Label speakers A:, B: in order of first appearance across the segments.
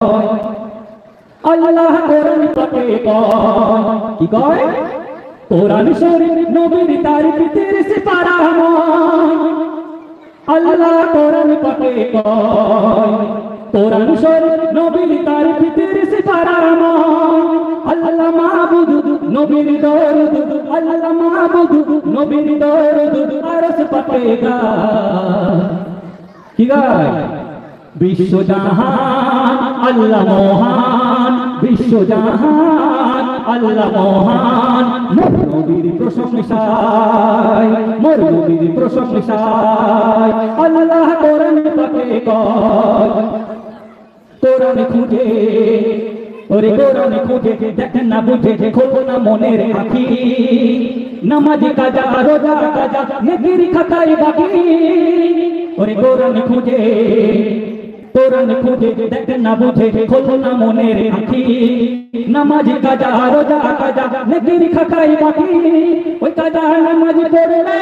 A: আল্লাহ কোরআন পাকে কয় কি কয় কোরআন শরীফ নবীর তারিখ 30 পারা আল্লাহ কোরআন পাকে কয় কোরআন শরীফ নবীর তারিখ 30 পারা আল্লাহ মাহবুব নবীর দরুদ আল্লাহ মাহবুব নবীর দরুদ আরশ পাকে গায় কি গায় বিশ্বজাহান আল্লাহ মহান বিশ্বজাহান আল্লাহ মহান মোর নবীর প্রশংসায় মোর নবীর প্রশংসায় আল্লাহ কোরআন পাকে কয় কোরআন খুঁজে ওরে কোরআন খুঁজে দেখেন না বুঝে খোলো না মনের আঁখি নামাজ কাজা রোজা কাজা নেকির খাতায় বাকি ওরে কোরআন খুঁজে দেখেন না বুঝে খোলো না মনের আঁখি নামাজ কাজা রোজা কাজা নেকির খাতায় বাকি ওই কাজা নামাজ পড়লে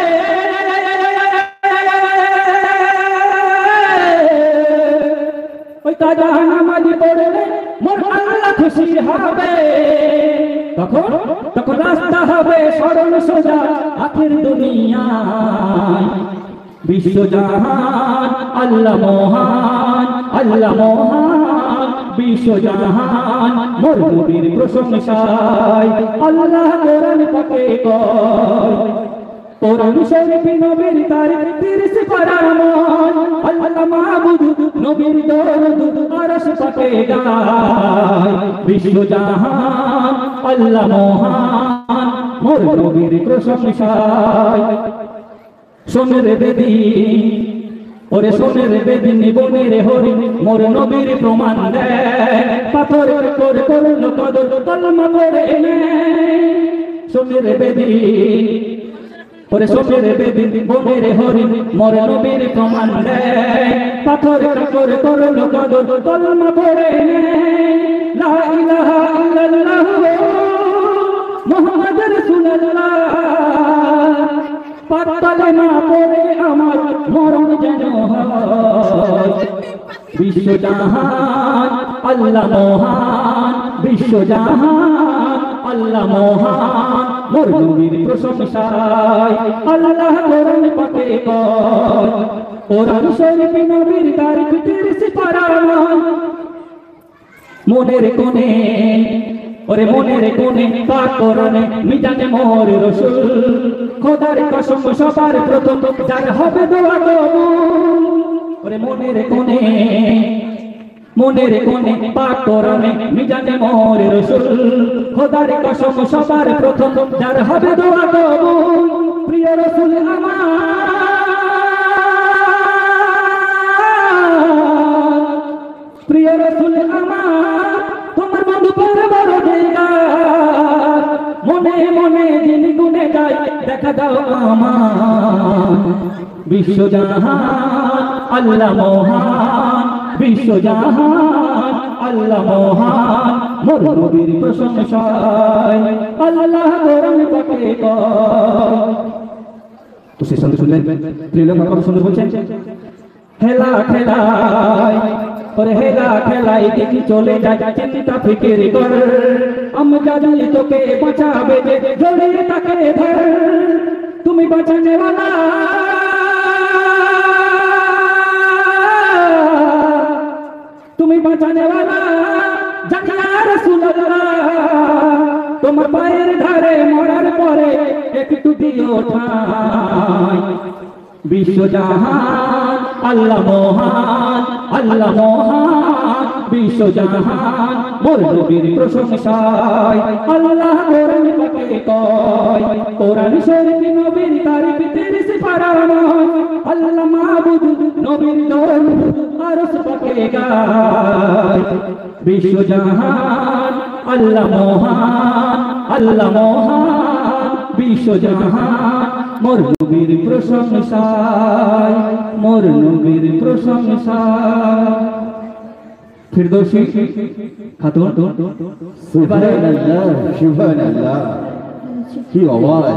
A: ওই কাজা নামাজ পড়লে মোর আল্লাহ খুশি হবে তখন রাস্তা হবে সরল সোজা আখির দুনিয়ায় বিশ্বজাহান আল্লাহ মহান বিশ্বজাহান মোর নবীর প্রশংসায় আল্লাহ কোরআন পাকে কয় কোরআন শরীফ নবীর তারিখ 30 পারা আল্লাহ মাহবুব নবীর দরুদ আরশ পাকে গায় বিশ্বজাহান আল্লাহ মহান মোর নবীর প্রশংসায় সোনের বেদি ওরে সোনের বেদি নিবনের হরিণ মোর নবীর প্রমাণ দেয় পাথর করে করল কদর কলমা করে সোনের বেদি ওরে সোনের বেদি বনের হরিণ মোর নবীর প্রমাণ দেয় পাথর করে করল কদর কলমা করে লা ইলাহা ইল্লাল্লাহ মুহাম্মাদুর রাসূলুল্লাহ পাতালে না পড়ে আমার মরণ যেন হয় বিশ্বজাহান আল্লাহ মহান বিশ্বজাহান আল্লাহ মহান মোর নবীর প্রশংসায় আল্লাহ কোরআন পাকে কয় কোরআন শরীফ নবীর তারিখ 30 পারা মনের কোণে ওরে মনের কোণে পাক কোরআনে মিজানে মোর রাসূল খোদার কসম সবার প্রথম যার হবে দোয়া কবুল ওরে মনের কোণে পাক কোরআনে মিজানে মোর রাসূল খোদার কসম সবার প্রথম যার হবে দোয়া কবুল প্রিয় রাসূল আমার প্রিয় রাসূল আমার তোমার বন্ধু পরে বড় দিলদার মনে মনে দিন গুনে গায় দেখা দাও আমার বিশ্বজাহান আল্লাহ মহান বিশ্বজাহান আল্লাহ মহান মোর নবীর প্রশংসায় আল্লাহ কোরআন পাকে কয় তো সে সঙ্গে শুনলেন প্রিয় লোক কত সুন্দর বলছেন হেলা খেলায় ওরে হেলা খেলায় দেখি চলে যায় চিন্তা ফিকির কর আমি জানি তোকে বাঁচাবে যে জড়িয়ে তাকে ধর তুমি বাঁচানে वाला তুমি বাঁচানে वाला জানি ইয়া রাসূলুল্লাহ তোমার পায়ের ধারে মরার পরে একটু দিও ঠাঁই বিশ্বজাহান আল্লাহ মহান বিশ্বজাহান মোর নবীর প্রশংসায় আল্লাহ কোরআন পাকে কয় কোরআন শরীফ নবীর তারিখ 30 পারা আল্লাহ মাহবুব নবীর দরুদ আরশ পাকে গায় বিশ্বজাহান আল্লাহ মহান বিশ্বজাহান মোর নবীর প্রশংসায় মোর নবীর প্রশংসায় ফিরদৌসী খাতুন সুবহানাল্লাহ সুবহানাল্লাহ কি আওয়াজ